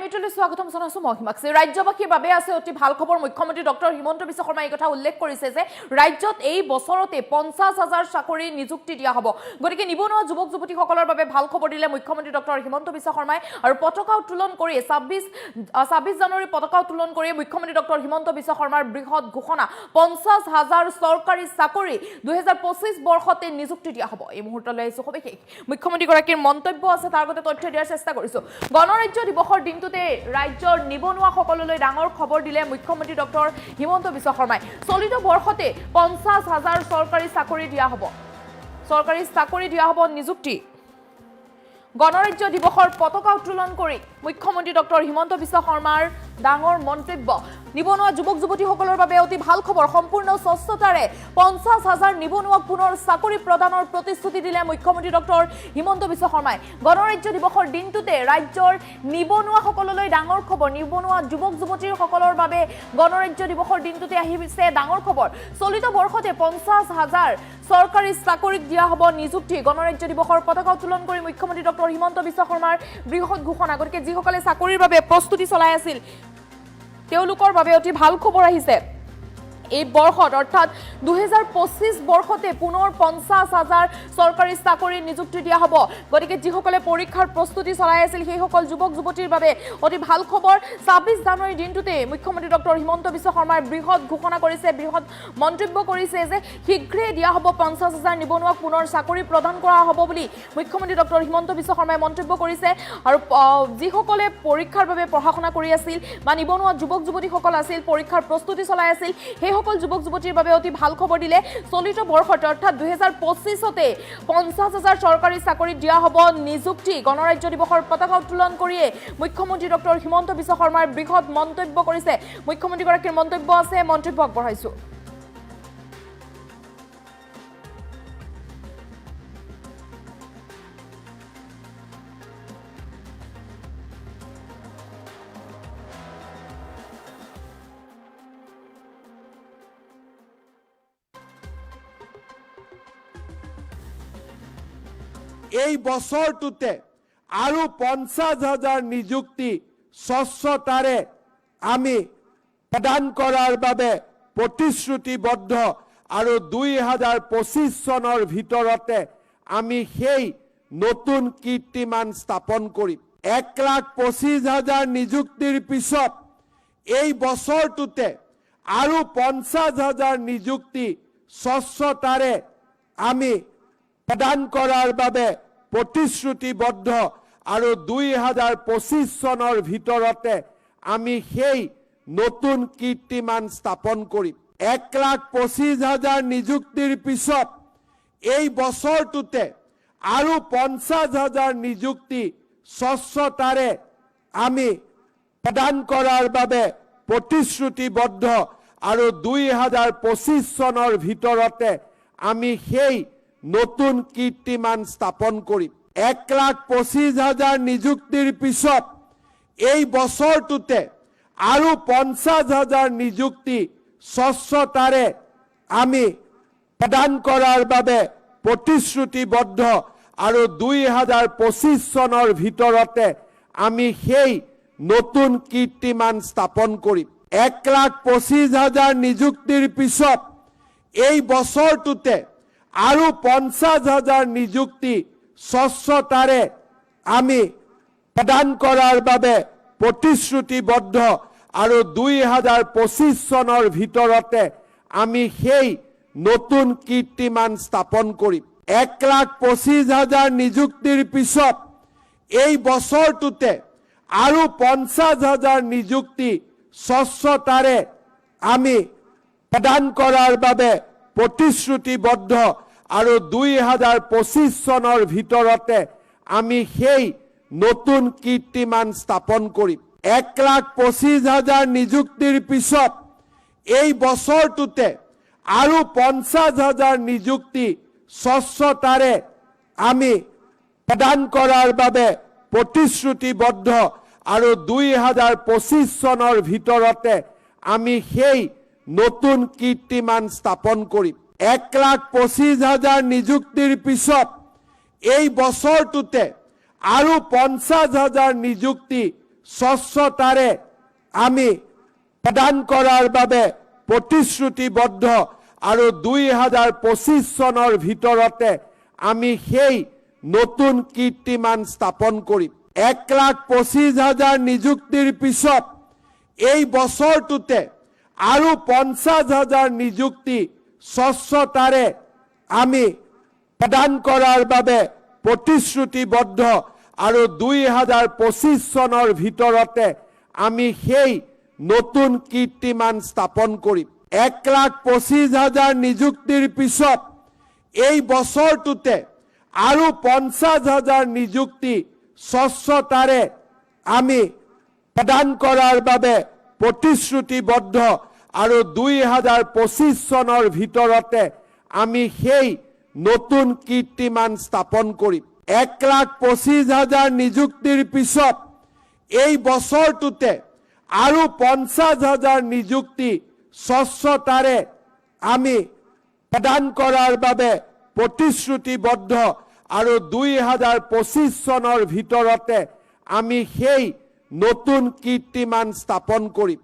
এমিটলৈ স্বাগতম জনাইছো মহিমাক্সি ৰাজ্যবাসীৰ বাবে আছে অতি ভাল খবৰ মুখ্যমন্ত্ৰী ডক্টৰ হিমন্ত বিশ্ব শৰ্মাই এই কথা উল্লেখ কৰিছে যে ৰাজ্যত এই বছৰতে ৫০,০০০ চাকৰি নিযুক্তি দিয়া হ'ব গতিকে নিবনুৱা যুৱক যুৱতীসকলৰ বাবে ভাল খবৰ দিলে মুখ্যমন্ত্ৰী ডক্টৰ হিমন্ত বিশ্ব শৰ্মাই আৰু পতাকা উত্তোলন কৰি ২৬ জানুৱাৰী পতাকা উত্তোলন কৰি মুখ্যমন্ত্ৰী ডক্টৰ হিমন্ত বিশ্ব শৰ্মাৰ বৃহৎ ঘোষণা ৫০,০০০ চৰকাৰী চাকৰি ২০২৫ বৰ্ষতে নিযুক্তি দিয়া হ'ব এই মুহূৰ্তলৈ আহিছো সবিশেষ মুখ্যমন্ত্ৰীগৰাকীৰ মন্তব্য আছে তাৰ আগতে তথ্য দিয়াৰ চেষ্টা কৰিছো গণৰাজ্য দিৱসৰ দিনটোতে ৰাজ্যৰ নিবনুৱাসকললৈ ডাঙৰ খবৰ দিলে মুখ্যমন্ত্ৰী ডক্টৰ হিমন্ত বিশ্ব শৰ্মাই চলিত বৰ্ষতে ৫০,০০০ চৰকাৰী চাকৰি দিয়া হ'ব নিযুক্তি গণৰাজ্য দিৱসৰ পতাকা উত্তোলন কৰি মুখ্যমন্ত্ৰী ডক্টৰ হিমন্ত বিশ্ব শৰ্মাৰ ডাঙৰ মন্তব্য নিবনুৱা যুৱক যুৱতীসকলৰ বাবে অতি ভাল খবৰ সম্পূৰ্ণ স্বচ্ছতাৰে ৫০,০০০ নিবনুৱাক পুনৰ চাকৰি প্ৰদানৰ প্ৰতিশ্ৰুতি দিলে মুখ্যমন্ত্ৰী ডক্টৰ হিমন্ত বিশ্ব শৰ্মাই গণৰাজ্য দিৱসৰ দিনটোতে ৰাজ্যৰ নিবনুৱাসকললৈ ডাঙৰ খবৰ নিবনুৱা যুৱক যুৱতীসকলৰ বাবে গণৰাজ্য দিৱসৰ দিনটোতে আহিছে ডাঙৰ খবৰ চলিত বৰ্ষতে ৫০,০০০ চৰকাৰী চাকৰিক দিয়া হ'ব নিযুক্তি গণৰাজ্য দিৱসৰ পতাকা উত্তোলন কৰি মুখ্যমন্ত্ৰী ডক্টৰ হিমন্ত বিশ্ব শৰ্মাৰ বৃহৎ ঘোষণা গতিকে যিসকলে চাকৰিৰ বাবে প্ৰস্তুতি চলাই আছিল তেওঁলোকৰ বাবে অতি ভাল খবৰ আহিছে এই বৰ্ষত অৰ্থাৎ ২০২৫ বৰ্ষতে পুনৰ ৫০,০০০ চৰকাৰী চাকৰি নিযুক্তি দিয়া হ'ব গতিকে যিসকলে পৰীক্ষাৰ প্ৰস্তুতি চলাই আছিল সেইসকল যুৱক যুৱতীৰ বাবে অতি ভাল খবৰ ২৬ জানুৱাৰী দিনটোতে মুখ্যমন্ত্ৰী ডক্টৰ হিমন্ত বিশ্ব শৰ্মাই বৃহৎ ঘোষণা কৰিছে বৃহৎ মন্তব্য কৰিছে যে শীঘ্ৰেই দিয়া হ'ব ৫০,০০০ নিবনুৱাক পুনৰ চাকৰি প্ৰদান কৰা হ'ব বুলি মুখ্যমন্ত্ৰী ডক্টৰ হিমন্ত বিশ্ব শৰ্মাই মন্তব্য কৰিছে আৰু যিসকলে পৰীক্ষাৰ বাবে পঢ়া শুনা কৰি আছিল বা নিবনুৱা যুৱক যুৱতীসকল আছিল পৰীক্ষাৰ প্ৰস্তুতি চলাই আছিল সকল যুৱক যুৱতীৰ বাবে অতি ভাল খবৰ দিলে চলিত বৰ্ষতে অৰ্থাৎ ২০২৫তে ৫০,০০০ চৰকাৰী চাকৰি দিয়া হ'ব নিযুক্তি গণৰাজ্য দিৱসৰ পতাকা উত্তোলন কৰিয়ে মুখ্যমন্ত্ৰী ডক্টৰ হিমন্ত বিশ্ব শৰ্মাৰ বৃহৎ মন্তব্য কৰিছে মুখ্যমন্ত্ৰীগৰাকীৰ মন্তব্য আছে মন্তব্য আগবঢ়াইছো এই বছৰটোতে আৰু ৫০,০০০ নিযুক্তি স্বচ্ছতাৰে আমি প্ৰদান কৰাৰ বাবে প্ৰতিশ্ৰুতিবদ্ধ আৰু ২০২৫ চনৰ ভিতৰতে আমি সেই নতুন কীৰ্তিমান স্থাপন কৰিম ১,২৫,০০০ নিযুক্তিৰ পিছত এই বছৰটোতে আৰু ৫০,০০০ নিযুক্তি স্বচ্ছতাৰে আমি প্ৰদান কৰাৰ বাবে প্ৰতিশ্ৰুতিবদ্ধ আৰু ২০২৫ চনৰ ভিতৰতে আমি সেই নতুন কীৰ্তিমান স্থাপন কৰিম ১,২৫,০০০ নিযুক্তিৰ পিছত এই বছৰটোতে আৰু ৫০,০০০ নিযুক্তি স্বচ্ছতাৰে আমি প্ৰদান কৰাৰ বাবে প্ৰতিশ্ৰুতিবদ্ধ আৰু ২০২৫ চনৰ ভিতৰতে আমি সেই নতুন কীৰ্তিমান স্থাপন কৰিম ১,২৫,০০০ নিযুক্তিৰ পিছত এই বছৰটোতে আৰু ৫০,০০০ নিযুক্তি স্বচ্ছতাৰে আমি প্ৰদান কৰাৰ বাবে প্ৰতিশ্ৰুতিবদ্ধ আৰু ২০২৫ চনৰ ভিতৰতে আমি সেই নতুন কীৰ্তিমান স্থাপন কৰিম ১,২৫,০০০ নিযুক্তিৰ পিছত এই বছৰটোতে আৰু ৫০,০০০ নিযুক্তি স্বচ্ছতাৰে আমি প্ৰদান কৰাৰ বাবে প্ৰতিশ্ৰুতিবদ্ধ আৰু ২০২৫ চনৰ ভিতৰতে আমি সেই নতুন কীৰ্তিমান স্থাপন কৰিম ১,২৫,০০০ নিযুক্তিৰ পিছত এই বছৰটোতে আৰু ৫০,০০০ নিযুক্তি স্বচ্ছতাৰে আমি প্ৰদান কৰাৰ বাবে প্ৰতিশ্ৰুতিবদ্ধ আৰু ২০২৫ চনৰ ভিতৰতে আমি সেই নতুন কীৰ্তিমান স্থাপন কৰিম ১,২৫,০০০ নিযুক্তিৰ পিছত এই বছৰটোতে আৰু ৫০,০০০ নিযুক্তি স্বচ্ছতাৰে আমি প্ৰদান কৰাৰ বাবে প্ৰতিশ্ৰুতিবদ্ধ আৰু ২০২৫ চনৰ ভিতৰতে আমি সেই নতুন কীৰ্তিমান স্থাপন কৰিম ১,২৫,০০০ নিযুক্তিৰ পিছত এই বছৰটোতে আৰু ৫০,০০০ নিযুক্তি স্বচ্ছতাৰে আমি প্ৰদান কৰাৰ বাবে প্ৰতিশ্ৰুতিবদ্ধ আৰু 2025 চনৰ ভিতৰতে আমি সেই নতুন কীৰ্তিমান স্থাপন কৰিম। 1,25,000 নিযুক্তিৰ পিছত এই বছৰটোতে আৰু 50,000 নিযুক্তি স্বচ্ছতাৰে আমি প্ৰদান কৰাৰ বাবে প্ৰতিশ্ৰুতিবদ্ধ আৰু 2025 চনৰ ভিতৰতে আমি সেই নতুন কীৰ্তিমান স্থাপন কৰিম। 1,25,000 নিযুক্তিৰ পিছত এই বছৰটোতে আৰু 50,000 নিযুক্তি স্বচ্ছতাৰে আমি প্ৰদান কৰাৰ বাবে প্ৰতিশ্ৰুতিবদ্ধ আৰু 2025 চনৰ ভিতৰতে আমি সেই নতুন কীৰ্তিমান স্থাপন কৰিম। 1,25,000 নিযুক্তিৰ পিছত এই বছৰটোতে আৰু 50,000 নিযুক্তি স্বচ্ছতাৰে আমি প্ৰদান কৰাৰ বাবে প্ৰতিশ্ৰুতিবদ্ধ আৰু 2025 চনৰ ভিতৰতে আমি সেই নতুন কীৰ্তিমান স্থাপন কৰিম।